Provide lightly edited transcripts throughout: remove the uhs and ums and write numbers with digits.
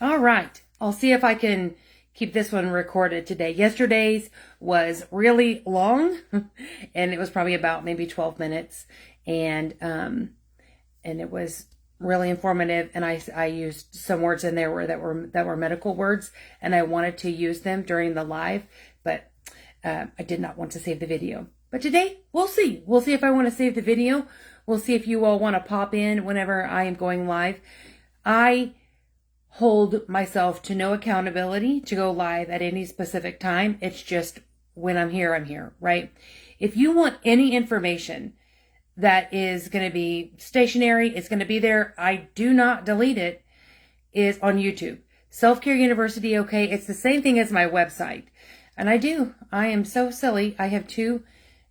All right. I'll see if I can keep this one recorded today. Yesterday's was really long and it was probably about maybe 12 minutes and it was really informative, and I used some words in there that were medical words, and I wanted to use them during the live, but I did not want to save the video. But today, we'll see. We'll see if I want to save the video. We'll see if you all want to pop in whenever I am going live. I hold myself to no accountability to go live at any specific time. It's just when I'm here, right? If you want any information that is going to be stationary, it's going to be there, I do not delete it, is on YouTube. Self-Care University, okay? It's the same thing as my website. And I am so silly. I have two.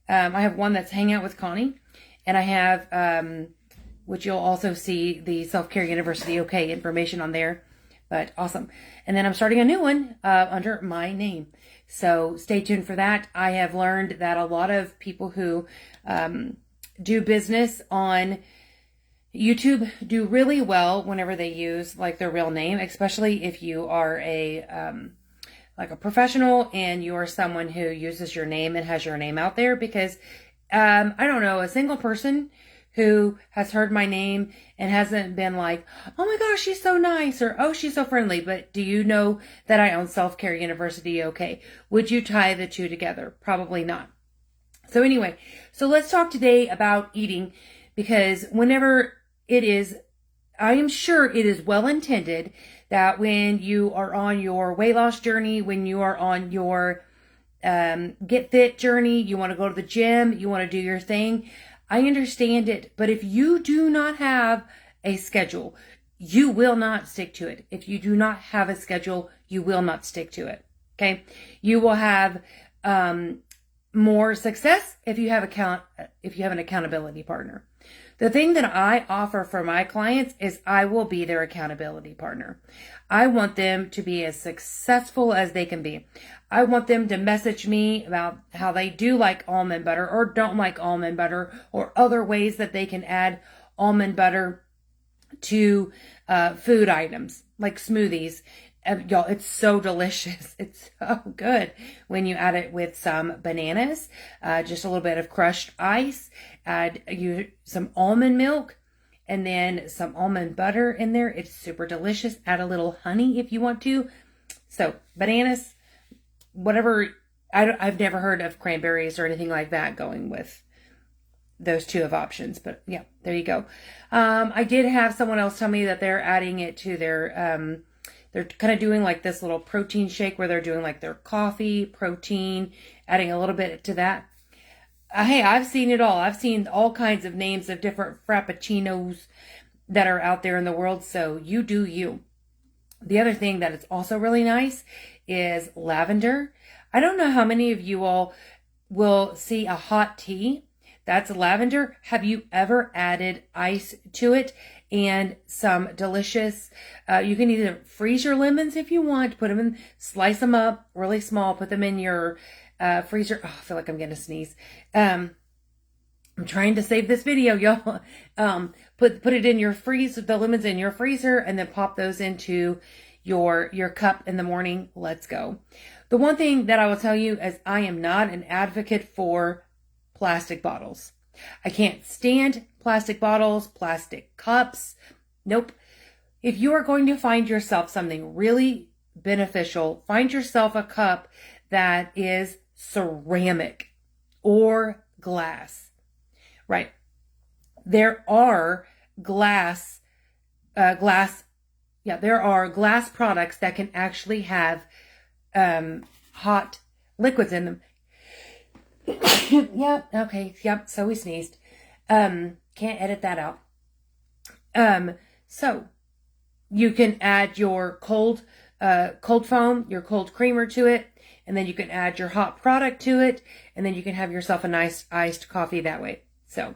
I have one that's Hang Out with Connie, and I have, which you'll also see the Self-Care University, okay, information on there. But awesome. And then I'm starting a new one under my name. So stay tuned for that. I have learned that a lot of people who do business on YouTube do really well whenever they use like their real name, especially if you are like a professional and you are someone who uses your name and has your name out there, because I don't know a single person who has heard my name and hasn't been like, oh my gosh, she's so nice, or oh, she's so friendly. But do you know that I own Self-Care University? Okay. Would you tie the two together? Probably not. So anyway, so let's talk today about eating, because whenever it is, I am sure it is well intended that when you are on your weight loss journey, when you are on your get fit journey, you want to go to the gym, you want to do your thing. I understand it, but if you do not have a schedule, you will not stick to it. If you do not have a schedule, you will not stick to it. Okay. You will have, more success if you have an accountability partner. The thing that I offer for my clients is I will be their accountability partner. I want them to be as successful as they can be. I want them to message me about how they do like almond butter or don't like almond butter, or other ways that they can add almond butter to food items like smoothies. Y'all, it's so delicious. It's so good when you add it with some bananas, just a little bit of crushed ice, add some almond milk, and then some almond butter in there. It's super delicious. Add a little honey if you want to. So bananas, whatever. I've never heard of cranberries or anything like that going with those two of options, but yeah, there you go. I did have someone else tell me that they're adding it to their, they're kind of doing like this little protein shake where they're doing like their coffee, protein, adding a little bit to that. Hey, I've seen it all. I've seen all kinds of names of different frappuccinos that are out there in the world. So you do you. The other thing that is also really nice is lavender. I don't know how many of you all will see a hot tea. That's lavender. Have you ever added ice to it and some delicious, you can either freeze your lemons if you want, put them in, slice them up really small, put them in your freezer. Oh, I feel like I'm going to sneeze. I'm trying to save this video, y'all. Put it in your freezer, the lemons in your freezer, and then pop those into your cup in the morning. Let's go. The one thing that I will tell you is I am not an advocate for plastic bottles. I can't stand plastic bottles, plastic cups. Nope. If you are going to find yourself something really beneficial, find yourself a cup that is ceramic or glass, right? There are there are glass products that can actually have hot liquids in them. Yep. Okay. Yep. So we sneezed. Can't edit that out. So you can add your cold foam, your cold creamer to it, and then you can add your hot product to it, and then you can have yourself a nice iced coffee that way. So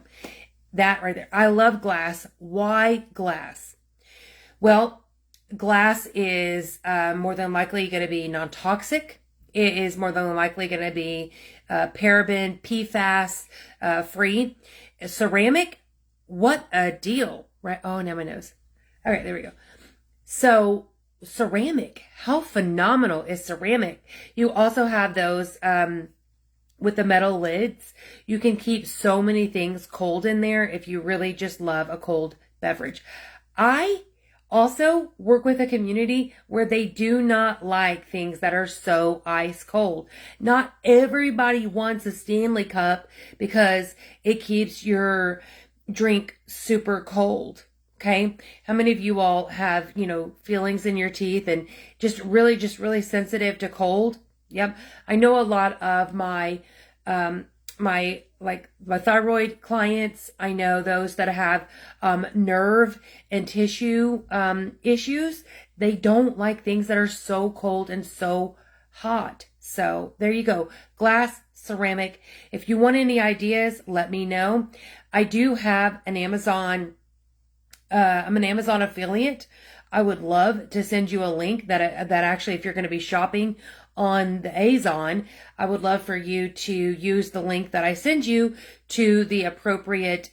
that right there. I love glass. Why glass? Well, glass is more than likely going to be non-toxic. It is more than likely going to be paraben, PFAS free. Ceramic, what a deal, right? Oh, now my nose. All right, there we go. So ceramic. How phenomenal is ceramic? You also have those, with the metal lids. You can keep so many things cold in there if you really just love a cold beverage. I also work with a community where they do not like things that are so ice cold. Not everybody wants a Stanley cup because it keeps your drink super cold. Okay. How many of you all have, feelings in your teeth and just really sensitive to cold? Yep. I know a lot of my thyroid clients. I know those that have, nerve and tissue, issues. They don't like things that are so cold and so hot. So there you go. Glass, ceramic. If you want any ideas, let me know. I do have an Amazon, I'm an Amazon affiliate. I would love to send you a link that actually, if you're going to be shopping on the Amazon, I would love for you to use the link that I send you to the appropriate,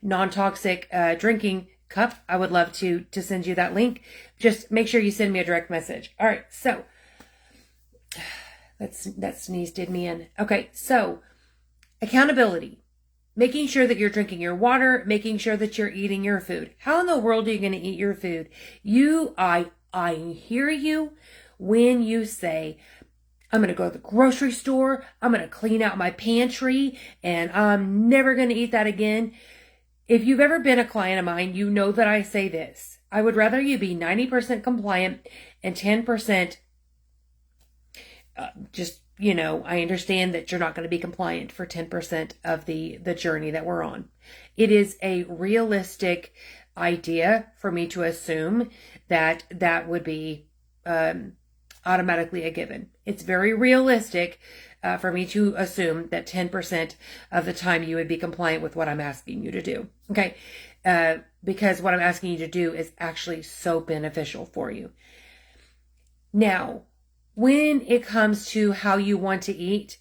non-toxic, drinking cup. I would love to send you that link. Just make sure you send me a direct message. All right. So that sneeze did me in. Okay. So accountability. Making sure that you're drinking your water, making sure that you're eating your food. How in the world are you going to eat your food? I hear you when you say, I'm going to go to the grocery store, I'm going to clean out my pantry, and I'm never going to eat that again. If you've ever been a client of mine, you know that I say this. I would rather you be 90% compliant and 10% I understand that you're not going to be compliant for 10% of the journey that we're on. It is a realistic idea for me to assume that would be automatically a given. It's very realistic for me to assume that 10% of the time you would be compliant with what I'm asking you to do. Okay. Because what I'm asking you to do is actually so beneficial for you. Now, when it comes to how you want to eat,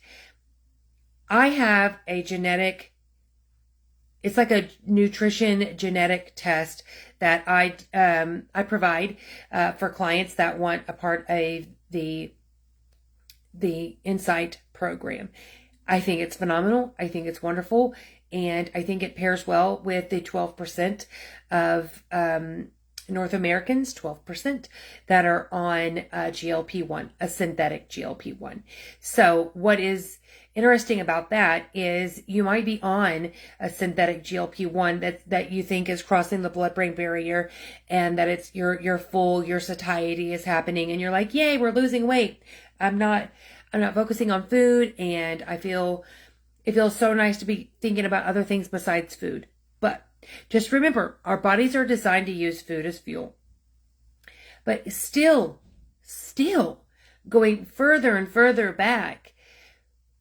I have a it's like a nutrition genetic test that I provide for clients that want a part of the Insight program. I think it's phenomenal. I think it's wonderful. And I think it pairs well with the 12% of North Americans, 12%, that are on GLP-1, a synthetic GLP-1. So what is interesting about that is you might be on a synthetic GLP-1 that you think is crossing the blood-brain barrier, and that it's you're full, your satiety is happening, and you're like, yay, we're losing weight. I'm not focusing on food, and it feels so nice to be thinking about other things besides food. But just remember, our bodies are designed to use food as fuel. But still going further and further back,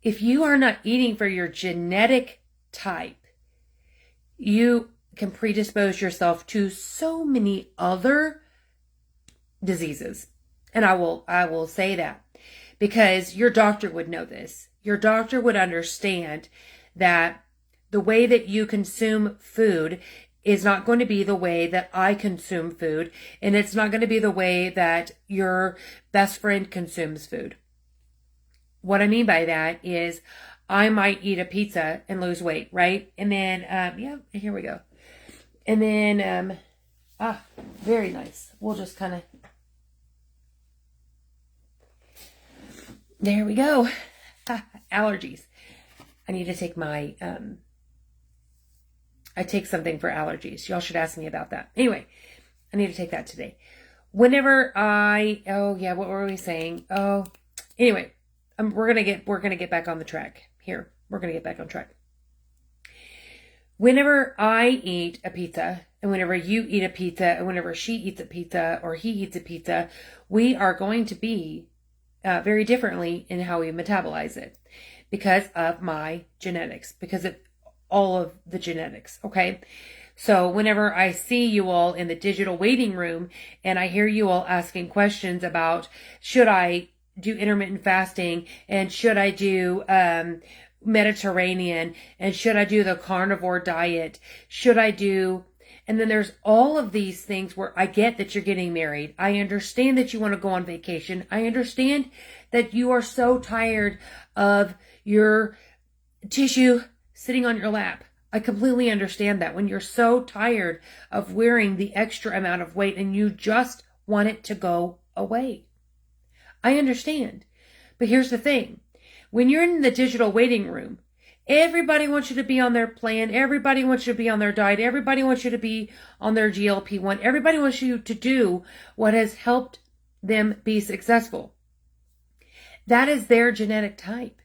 if you are not eating for your genetic type, you can predispose yourself to so many other diseases. And I will say that because your doctor would know this. Your doctor would understand that the way that you consume food is not going to be the way that I consume food. And it's not going to be the way that your best friend consumes food. What I mean by that is I might eat a pizza and lose weight, right? And then, here we go. And then, very nice. We'll just kind of, there we go. Allergies. I need to take my, I take something for allergies. Y'all should ask me about that. Anyway, I need to take that today. Whenever what were we saying? Anyway, we're going to get back on the track here. We're going to get back on track. Whenever I eat a pizza, and whenever you eat a pizza, and whenever she eats a pizza or he eats a pizza, we are going to be very differently in how we metabolize it because of my genetics, because of all of the genetics. Okay. So whenever I see you all in the digital waiting room and I hear you all asking questions about, should I do intermittent fasting, and should I do, Mediterranean, and should I do the carnivore diet? And And then there's all of these things where I get that you're getting married. I understand that you want to go on vacation. I understand that you are so tired of your tissue sitting on your lap. I completely understand that when you're so tired of wearing the extra amount of weight and you just want it to go away. I understand. But here's the thing. When you're in the digital waiting room, everybody wants you to be on their plan. Everybody wants you to be on their diet. Everybody wants you to be on their GLP-1. Everybody wants you to do what has helped them be successful. That is their genetic type.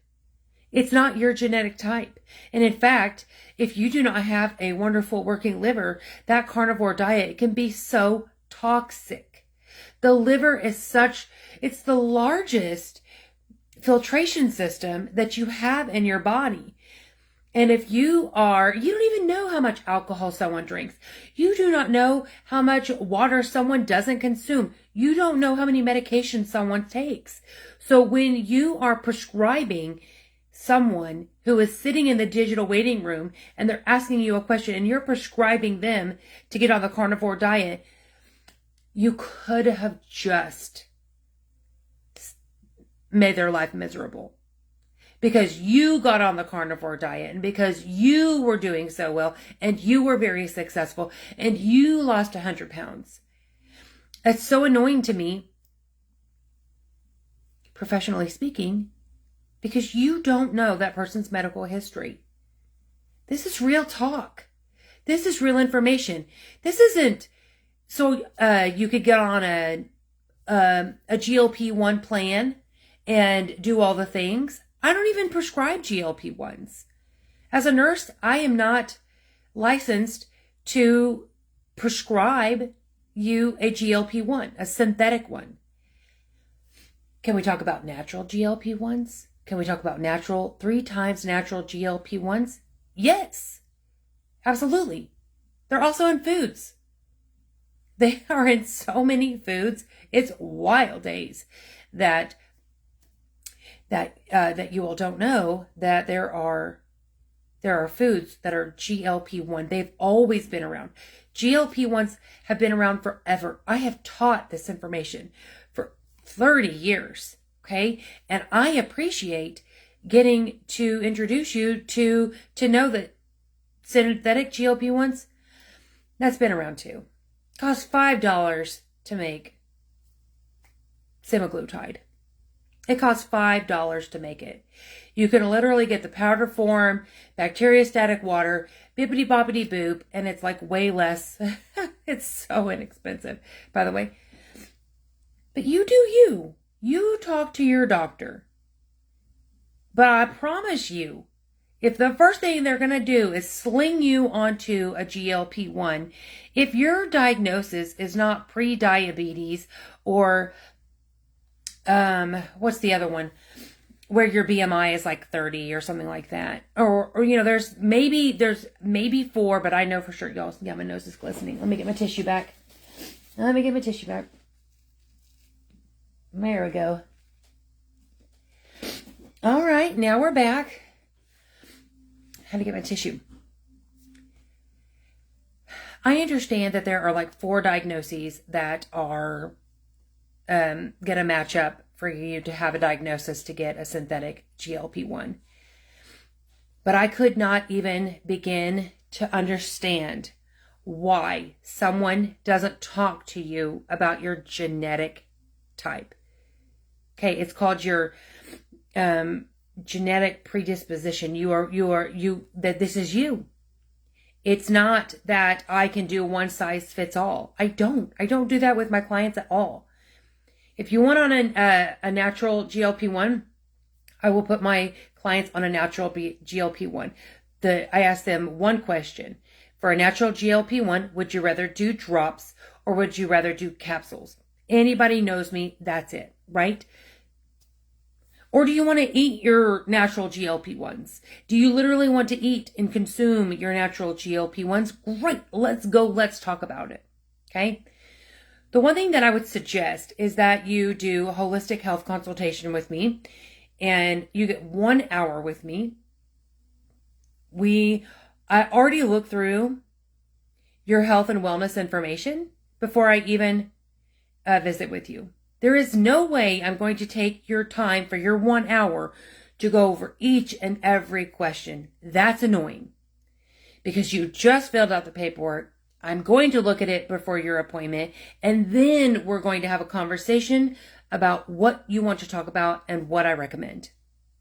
It's not your genetic type. And in fact, if you do not have a wonderful working liver, that carnivore diet can be so toxic. The liver is it's the largest filtration system that you have in your body. And if you don't even know how much alcohol someone drinks. You do not know how much water someone doesn't consume. You don't know how many medications someone takes. So when you are prescribing someone who is sitting in the digital waiting room and they're asking you a question and you're prescribing them to get on the carnivore diet, you could have just made their life miserable because you got on the carnivore diet and because you were doing so well and you were very successful and you lost 100 pounds. It's so annoying to me, professionally speaking, because you don't know that person's medical history. This is real talk. This is real information. This isn't so you could get on a GLP-1 plan and do all the things. I don't even prescribe GLP-1s. As a nurse, I am not licensed to prescribe you a GLP-1, a synthetic one. Can we talk about natural GLP-1s? Can we talk about 3 times natural GLP-1s? Yes, absolutely. They're also in foods. They are in so many foods. It's wild days that you all don't know that there are foods that are GLP-1. They've always been around. GLP-1s have been around forever. I have taught this information for 30 years. Okay. And I appreciate getting to introduce you to know that synthetic GLP-1s, that's been around too. Costs $5 to make semaglutide. It costs $5 to make it. You can literally get the powder form, bacteriostatic water, bippity boppity boop, and it's like way less. It's so inexpensive, by the way. But you do you. You talk to your doctor. But I promise you, if the first thing they're going to do is sling you onto a GLP-1, if your diagnosis is not pre-diabetes or what's the other one? Where your BMI is like 30 or something like that. Or there's maybe 4, but I know for sure, y'all, yeah, my nose is glistening. Let me get my tissue back. There we go. All right, now we're back. How to get my tissue. I understand that there are like 4 diagnoses that are going to match up for you to have a diagnosis to get a synthetic GLP-1. But I could not even begin to understand why someone doesn't talk to you about your genetic type. Okay, it's called your genetic predisposition. That this is you. It's not that I can do one size fits all. I don't do that with my clients at all. If you want on a natural GLP-1, I will put my clients on a natural GLP-1. I ask them one question. For a natural GLP-1, would you rather do drops or would you rather do capsules? Anybody knows me, that's it, right? Or do you want to eat your natural GLP-1s? Do you literally want to eat and consume your natural GLP-1s? Great, let's go, let's talk about it, okay? The one thing that I would suggest is that you do a holistic health consultation with me and you get 1 hour with me. I already looked through your health and wellness information before I even visit with you. There is no way I'm going to take your time for your 1 hour to go over each and every question. That's annoying because you just filled out the paperwork. I'm going to look at it before your appointment, and then we're going to have a conversation about what you want to talk about and what I recommend.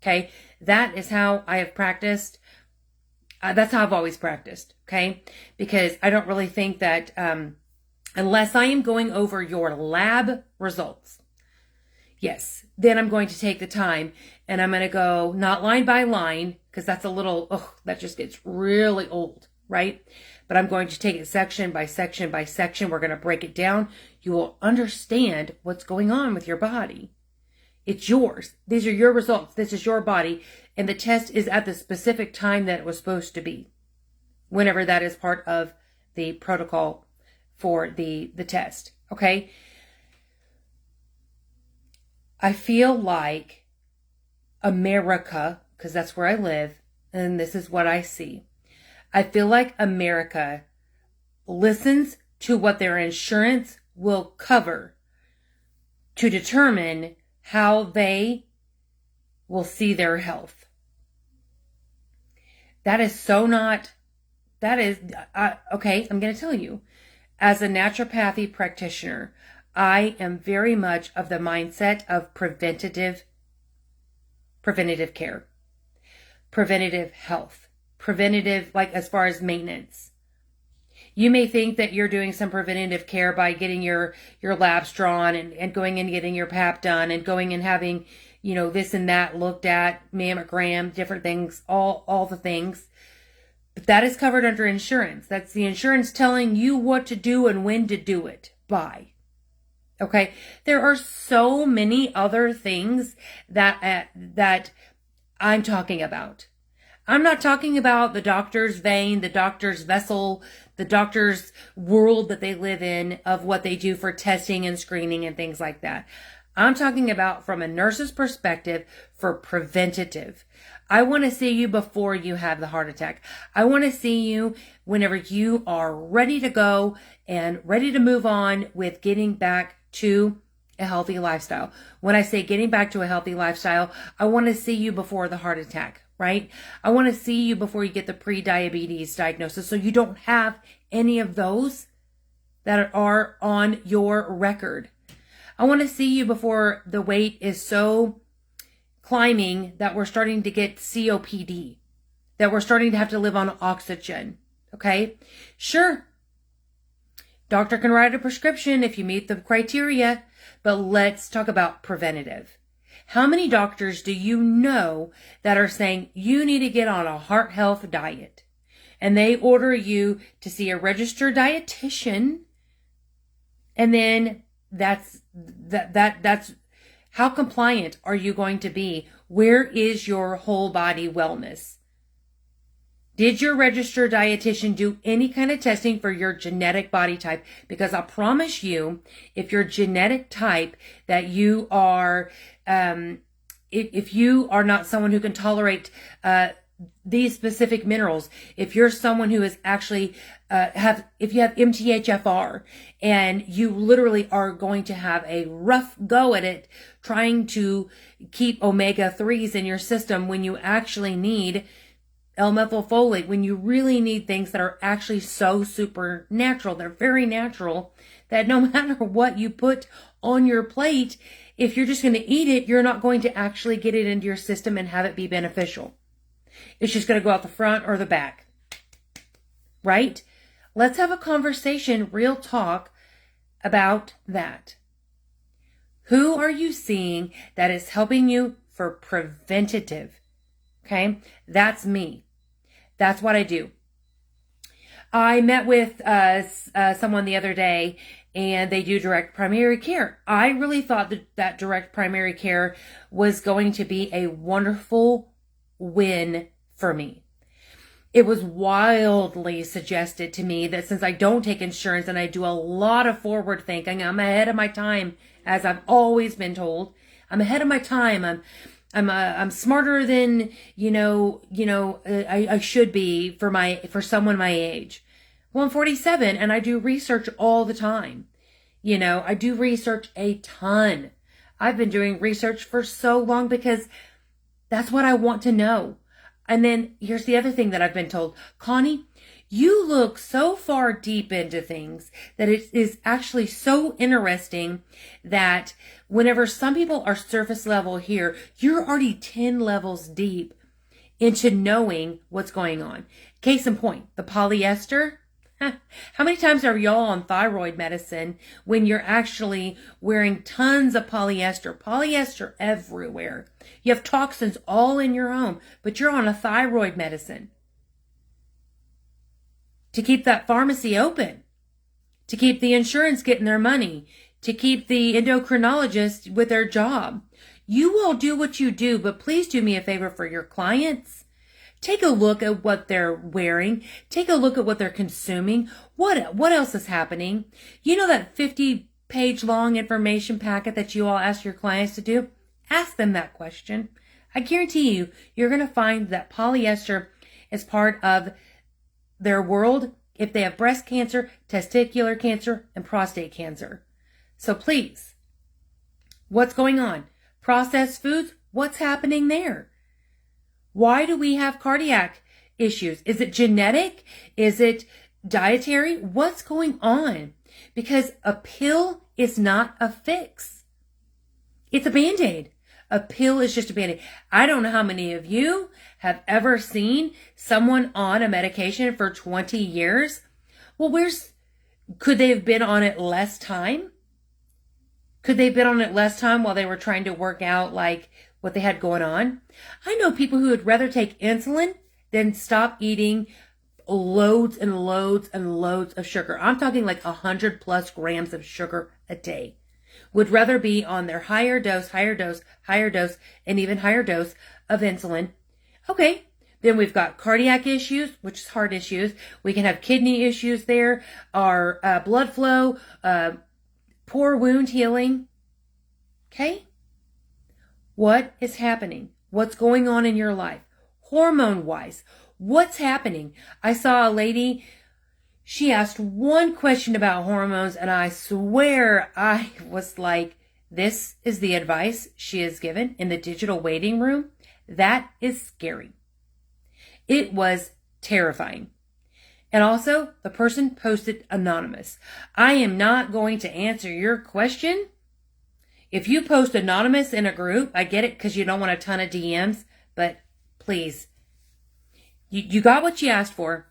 Okay? That is how I have practiced. That's how I've always practiced. Okay? Because I don't really think that unless I am going over your lab results, yes, then I'm going to take the time and I'm going to go not line by line because that's a little, that just gets really old, right? But I'm going to take it section by section by section. We're going to break it down. You will understand what's going on with your body. It's yours. These are your results. This is your body. And the test is at the specific time that it was supposed to be, whenever that is part of the protocol for the test. Okay? I feel like America, because that's where I live, and this is what I see. I feel like America listens to what their insurance will cover to determine how they will see their health. That is so not, that is, okay, I'm going to tell you. As a naturopathy practitioner, I am very much of the mindset of preventative care, preventative health, preventative, like as far as maintenance. You may think that you're doing some preventative care by getting your labs drawn and going and getting your pap done and going and having, this and that looked at, mammogram, different things, all the things. But that is covered under insurance. That's the insurance telling you what to do and when to do it by. Okay? There are so many other things that I'm talking about. I'm not talking about the doctor's vein, the doctor's vessel, the doctor's world that they live in of what they do for testing and screening and things like that. I'm talking about from a nurse's perspective for preventative. I want to see you before you have the heart attack. I want to see you whenever you are ready to go and ready to move on with getting back to a healthy lifestyle. When I say getting back to a healthy lifestyle, I want to see you before the heart attack, right? I want to see you before you get the pre-diabetes diagnosis so you don't have any of those that are on your record. I want to see you before the weight is so climbing that we're starting to get COPD, that we're starting to have to live on oxygen. Okay? Sure. Doctor can write a prescription if you meet the criteria, but let's talk about preventative. How many doctors do you know that are saying you need to get on a heart health diet? And they order you to see a registered dietitian, and then that's how compliant are you going to be? Where is your whole body wellness? Did your registered dietitian do any kind of testing for your genetic body type? Because I promise you, if your genetic type that you are, if you are not someone who can tolerate these specific minerals, if you're someone who is actually if you have MTHFR and you literally are going to have a rough go at it trying to keep omega-3s in your system when you actually need L-methylfolate, when you really need things that are actually so supernatural, they're very natural, that no matter what you put on your plate, if you're just going to eat it, you're not going to actually get it into your system and have it be beneficial. It's just going to go out the front or the back, right? Let's have a conversation, real talk about that. Who are you seeing that is helping you for preventative? Okay, that's me. That's what I do. I met with someone the other day, and they do direct primary care. I really thought that direct primary care was going to be a wonderful win for me. It was wildly suggested to me that since I don't take insurance and I do a lot of forward thinking, I'm ahead of my time, as I've always been told. I'm ahead of my time. I'm smarter than I should be for someone my age. Well, I'm 47 and I do research all the time. You know, I do research a ton. I've been doing research for so long because that's what I want to know. And then here's the other thing that I've been told. Connie, you look so far deep into things that it is actually so interesting that whenever some people are surface level here, you're already 10 levels deep into knowing what's going on. Case in point, the polyester. How many times are y'all on thyroid medicine when you're actually wearing tons of polyester? Polyester everywhere. You have toxins all in your home, but you're on a thyroid medicine to keep that pharmacy open, to keep the insurance getting their money, to keep the endocrinologist with their job. You will do what you do, but please do me a favor for your clients. Take a look at what they're wearing. Take a look at what they're consuming. What else is happening? You know that 50-page long information packet that you all ask your clients to do? Ask them that question. I guarantee you, you're going to find that polyester is part of their world if they have breast cancer, testicular cancer, and prostate cancer. So please, what's going on? Processed foods, what's happening there? Why do we have cardiac issues? Is it genetic? Is it dietary? What's going on? Because a pill is not a fix. It's a Band-Aid. A pill is just a Band-Aid. I don't know how many of you have ever seen someone on a medication for 20 years. Well, could they have been on it less time? Could they have been on it less time while they were trying to work out like what they had going on? I know people who would rather take insulin than stop eating loads and loads and loads of sugar. I'm talking like 100+ grams of sugar a day. Would rather be on their higher dose, and even higher dose of insulin. Okay, then we've got cardiac issues, which is heart issues. We can have kidney issues there, our blood flow, poor wound healing. Okay? What is happening? What's going on in your life? Hormone-wise, what's happening? I saw a lady, she asked one question about hormones, and I swear I was like, this is the advice she is given in the digital waiting room. That is scary. It was terrifying. And also, the person posted anonymous. I am not going to answer your question. If you post anonymous in a group, I get it because you don't want a ton of DMs, but please, you got what you asked for.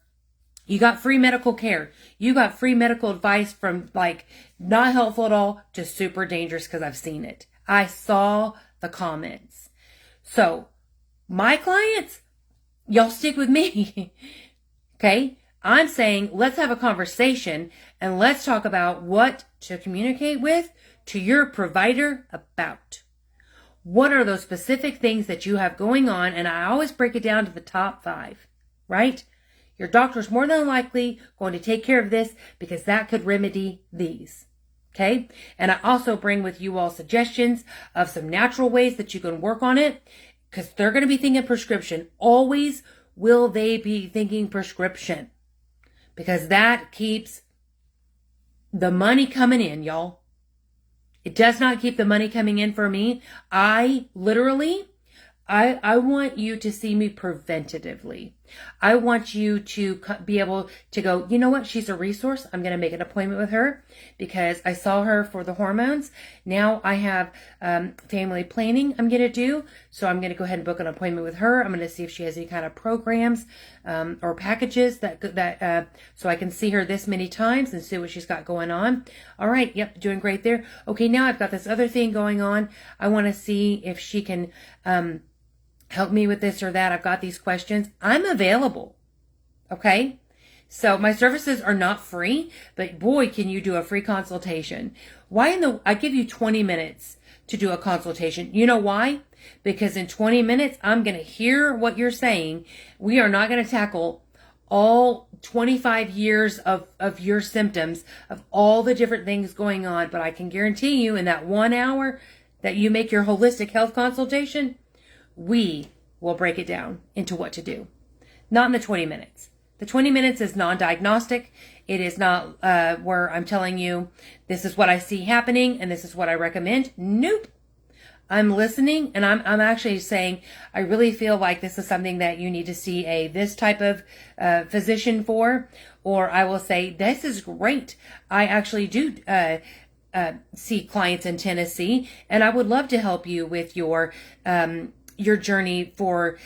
You got free medical care. You got free medical advice from like not helpful at all to super dangerous because I've seen it. I saw the comments. So my clients, y'all stick with me. Okay? I'm saying let's have a conversation and let's talk about what to communicate with to your provider about. What are those specific things that you have going on? And I always break it down to the top 5, right? Your doctor's more than likely going to take care of this because that could remedy these. Okay? And I also bring with you all suggestions of some natural ways that you can work on it because they're going to be thinking prescription. Always will they be thinking prescription because that keeps the money coming in, y'all. It does not keep the money coming in for me. I want you to see me preventatively. I want you to be able to go, you know what? She's a resource. I'm going to make an appointment with her because I saw her for the hormones. Now I have family planning I'm going to do. So I'm going to go ahead and book an appointment with her. I'm going to see if she has any kind of programs or packages that so I can see her this many times and see what she's got going on. All right. Yep. Doing great there. Okay. Now I've got this other thing going on. I want to see if she can help me with this or that. I've got these questions. I'm available. Okay? So my services are not free, but boy, can you do a free consultation. I give you 20 minutes to do a consultation. You know why? Because in 20 minutes, I'm going to hear what you're saying. We are not going to tackle all 25 years of your symptoms, of all the different things going on, but I can guarantee you in that 1 hour that you make your holistic health consultation, we will break it down into what to do. Not in the 20 minutes. The 20 minutes is non-diagnostic. It is not where I'm telling you, this is what I see happening and this is what I recommend. Nope. I'm listening, and I'm actually saying, I really feel like this is something that you need to see this type of physician for, or I will say, this is great. I actually do see clients in Tennessee, and I would love to help you with your journey for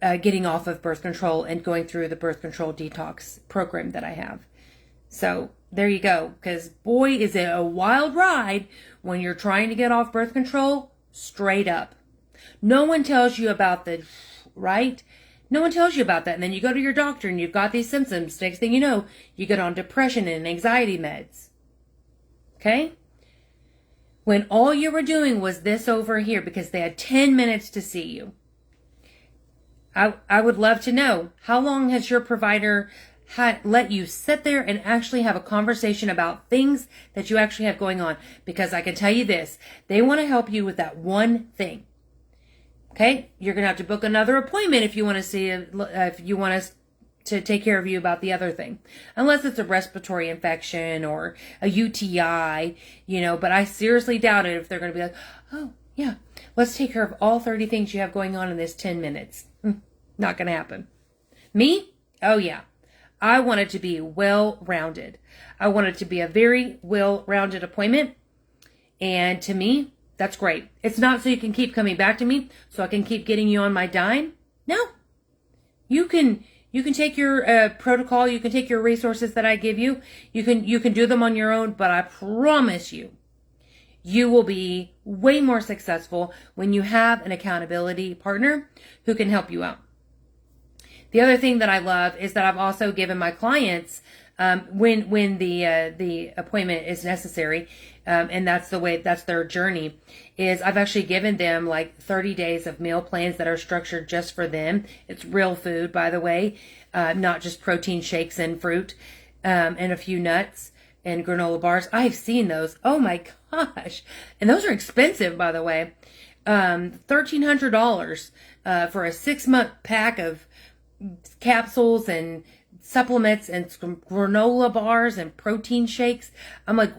getting off of birth control and going through the birth control detox program that I have. So there you go, because boy, is it a wild ride when you're trying to get off birth control. Straight up. No one tells you about right? No one tells you about that. And then you go to your doctor and you've got these symptoms. Next thing you know, you get on depression and anxiety meds. Okay? When all you were doing was this over here because they had 10 minutes to see you. I would love to know, how long has your provider let you sit there and actually have a conversation about things that you actually have going on? Because I can tell you this, they want to help you with that one thing. Okay? You're going to have to book another appointment if you want to see, if you want us to take care of you about the other thing. Unless it's a respiratory infection or a UTI, but I seriously doubt it if they're going to be like, oh, yeah, let's take care of all 30 things you have going on in this 10 minutes. Not going to happen. Me? Oh, yeah. I want it to be well-rounded. I want it to be a very well-rounded appointment. And to me, that's great. It's not so you can keep coming back to me so I can keep getting you on my dime. No. You can take your protocol. You can take your resources that I give you. You can do them on your own, but I promise you, you will be way more successful when you have an accountability partner who can help you out. The other thing that I love is that I've also given my clients, when the appointment is necessary, and that's their journey, is I've actually given them like 30 days of meal plans that are structured just for them. It's real food, by the way, not just protein shakes and fruit, and a few nuts and granola bars. I've seen those. Oh my gosh. And those are expensive, by the way. $1,300 for a 6-month pack of capsules and supplements and some granola bars and protein shakes. I'm like,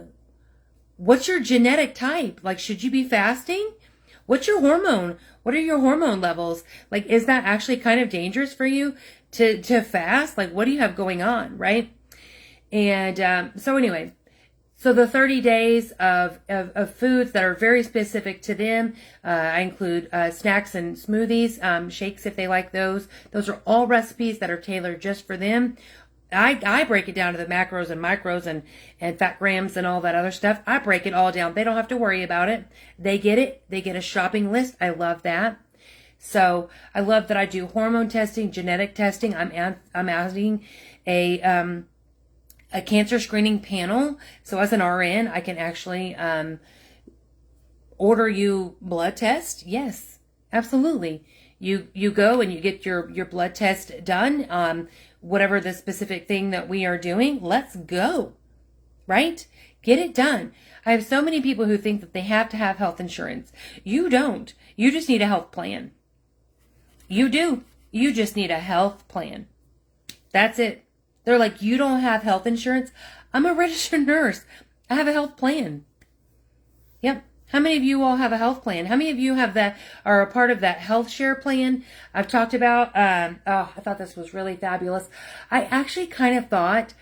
what's your genetic type? Like, should you be fasting? What's your hormone? What are your hormone levels? Like, is that actually kind of dangerous for you to fast? Like, what do you have going on, right? And so anyway, so the 30 days of foods that are very specific to them, I include snacks and smoothies, shakes if they like those. Those are all recipes that are tailored just for them. I break it down to the macros and micros and fat grams and all that other stuff. I break it all down. They don't have to worry about it. They get it. They get a shopping list. I love that. So I love that I do hormone testing, genetic testing. I'm adding a cancer screening panel. So as an RN, I can actually order you blood test. Yes, absolutely. You go and you get your blood test done. Whatever the specific thing that we are doing, let's go. Right? Get it done. I have so many people who think that they have to have health insurance. You don't. You just need a health plan. You do. You just need a health plan. That's it. They're like, you don't have health insurance? I'm a registered nurse. I have a health plan. Yep. How many of you all have a health plan? How many of you are a part of that health share plan I've talked about? I thought this was really fabulous. I actually kind of thought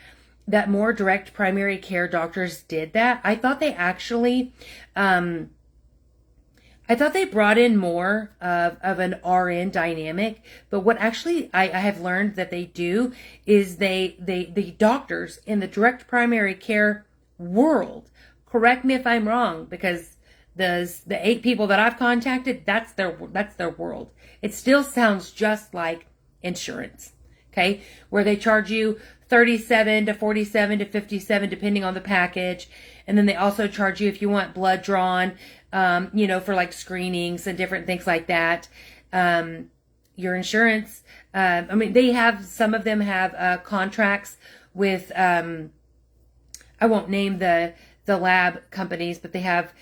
that more direct primary care doctors did that. I thought they actually, I thought they brought in more of an RN dynamic, but what actually I have learned that they do is the doctors in the direct primary care world, correct me if I'm wrong, because the 8 people that I've contacted, that's their world. It still sounds just like insurance, okay, where they charge you $37 to $47 to $57 depending on the package, and then they also charge you if you want blood drawn, for like screenings and different things like that. Your insurance, some of them have contracts with, I won't name the lab companies, but they have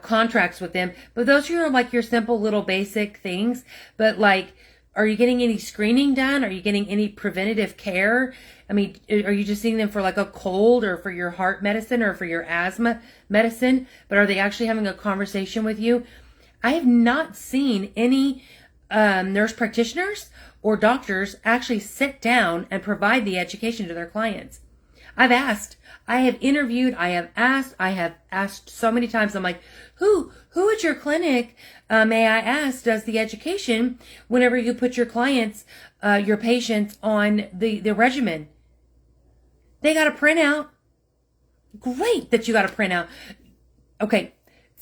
contracts with them. But those are like your simple little basic things. But like Are you getting any screening done? Are you getting any preventative care? I mean, are you just seeing them for like a cold or for your heart medicine or for your asthma medicine? But are they actually having a conversation with you? I have not seen any nurse practitioners or doctors actually sit down and provide the education to their clients. I've asked, I have interviewed, I have asked so many times. I'm like, who at your clinic, may I ask, does the education whenever you put your clients, your patients on the regimen? They got a printout. Great that you got a printout. Okay,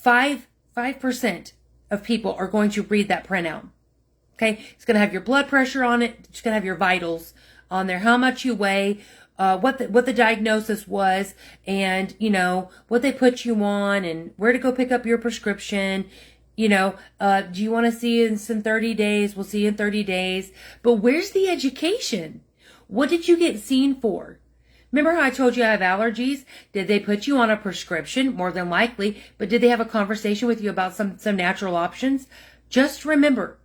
5% of people are going to read that printout. Okay, it's going to have your blood pressure on it. It's going to have your vitals on there, how much you weigh, what the diagnosis was, and, you know, what they put you on and where to go pick up your prescription. You know, do you want to see us in 30 days? We'll see you in 30 days. But where's the education? What did you get seen for? Remember how I told you I have allergies? Did they put you on a prescription? More than likely. But did they have a conversation with you about some natural options? Just remember,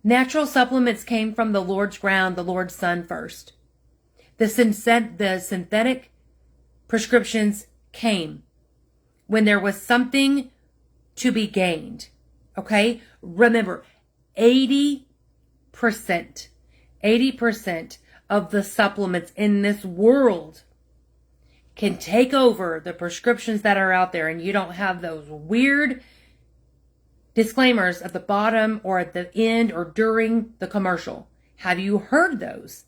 natural supplements came from the Lord's ground, the Lord's sun first. The synthetic prescriptions came when there was something to be gained. Okay? Remember, 80% of the supplements in this world can take over the prescriptions that are out there, and you don't have those weird disclaimers at the bottom or at the end or during the commercial. Have you heard those?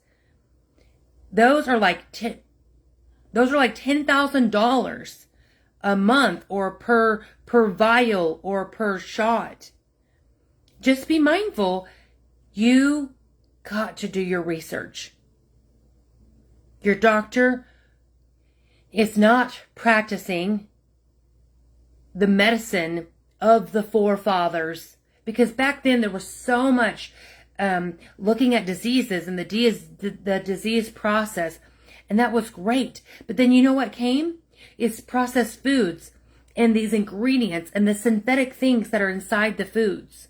Those are like $10,000 a month or per vial or per shot. Just be mindful. You got to do your research. Your doctor is not practicing the medicine of the forefathers, because back then there was so much looking at diseases and the disease process, and that was great. But then you know what came? It's processed foods and these ingredients and the synthetic things that are inside the foods.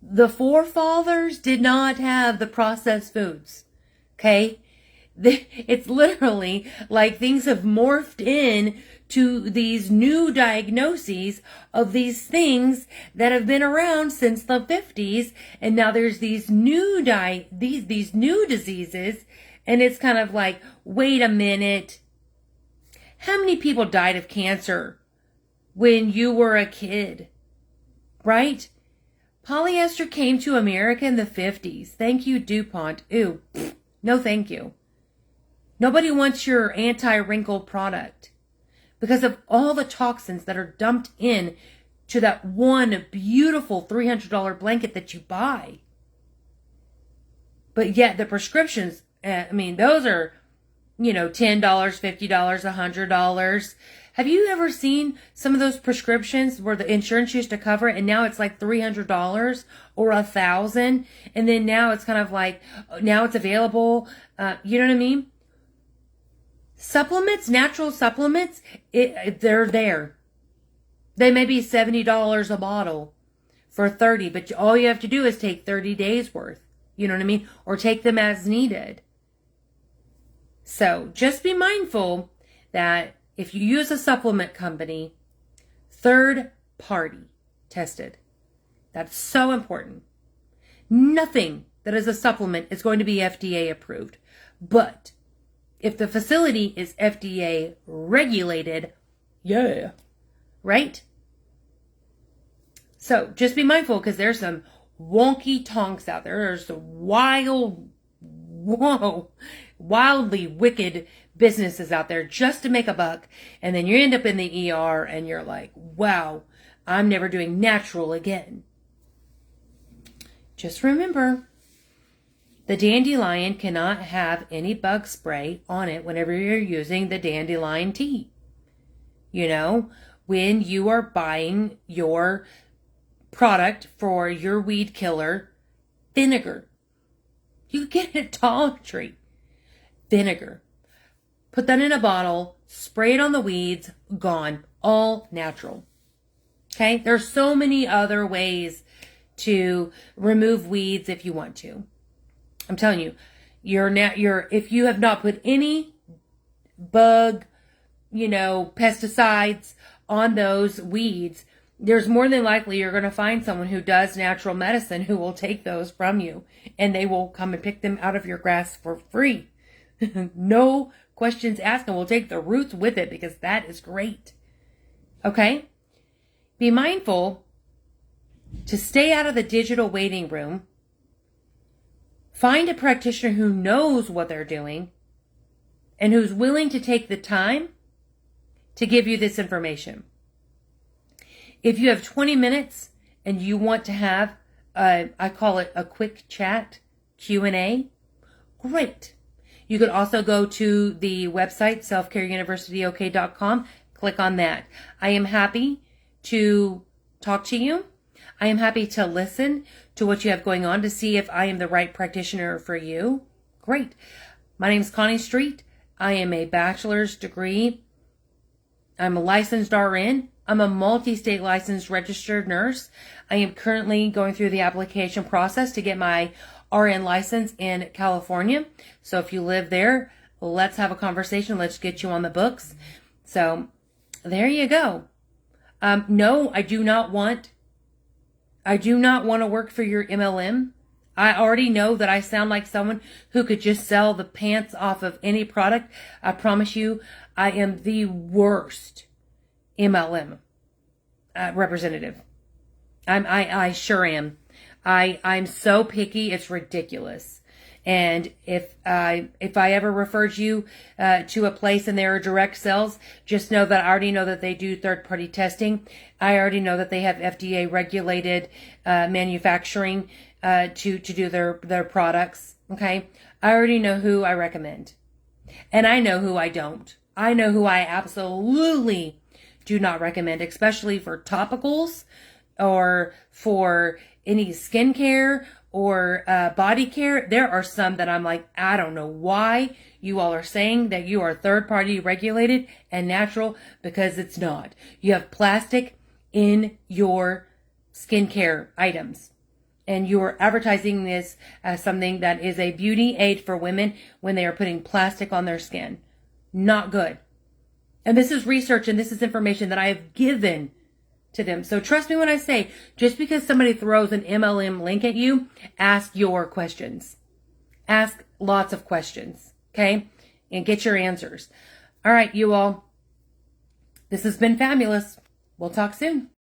The forefathers did not have the processed foods. Okay? It's literally like things have morphed in to these new diagnoses of these things that have been around since the 50s, and now there's these new these new diseases, and it's kind of like, wait a minute, how many people died of cancer when you were a kid, right? Polyester came to America in the 50s. Thank you, DuPont. Ooh, no thank you. Nobody wants your anti-wrinkle product because of all the toxins that are dumped in to that one beautiful $300 blanket that you buy. But yet the prescriptions, I mean, those are, you know, $10, $50, $100. Have you ever seen some of those prescriptions where the insurance used to cover it and now it's like $300 or $1,000, and then now it's kind of like, now it's available, you know what I mean? Supplements, natural supplements, they're there. They may be $70 a bottle for 30, but all you have to do is take 30 days worth. You know what I mean? Or take them as needed. So just be mindful that if you use a supplement company, third party tested. That's so important. Nothing that is a supplement is going to be FDA approved. But if the facility is FDA regulated, yeah, right? So just be mindful, because there's some wonky tonks out there. There's some wildly wicked businesses out there just to make a buck. And then you end up in the ER and you're like, wow, I'm never doing natural again. Just remember, the dandelion cannot have any bug spray on it whenever you're using the dandelion tea. You know, when you are buying your product for your weed killer, vinegar. You get it at Dollar Tree. Vinegar. Put that in a bottle, spray it on the weeds, gone. All natural. Okay? There's so many other ways to remove weeds if you want to. I'm telling you, if you have not put any bug, pesticides on those weeds, there's more than likely you're going to find someone who does natural medicine who will take those from you, and they will come and pick them out of your grass for free. No questions asked, and we'll take the roots with it, because that is great. Okay? Be mindful to stay out of the digital waiting room. Find a practitioner who knows what they're doing and who's willing to take the time to give you this information. If you have 20 minutes and you want to have, I call it a quick chat, Q&A, great. You could also go to the website, selfcareuniversityok.com, click on that. I am happy to talk to you. I am happy to listen to what you have going on to see if I am the right practitioner for you. Great. My name is Connie Street. I am a bachelor's degree. I'm a licensed RN. I'm a multi-state licensed registered nurse. I am currently going through the application process to get my RN license in California. So if you live there, let's have a conversation. Let's get you on the books. So there you go. No, I do not want to work for your MLM. I already know that I sound like someone who could just sell the pants off of any product. I promise you, I am the worst MLM representative. I sure am. I'm so picky, it's ridiculous. And if I ever referred you to a place and there are direct sales, just know that I already know that they do third-party testing. I already know that they have FDA regulated manufacturing to do their products. Okay, I already know who I recommend, and I know who I don't. I know who I absolutely do not recommend, especially for topicals or for any skincare or body care. There are some that I'm like, I don't know why you all are saying that you are third-party regulated and natural, because it's not. You have plastic in your skincare items, and you are advertising this as something that is a beauty aid for women when they are putting plastic on their skin. Not good. And this is research, and this is information that I have given to them. So trust me when I say, just because somebody throws an MLM link at you, ask your questions. Ask lots of questions, okay? And get your answers. All right, you all. This has been fabulous. We'll talk soon.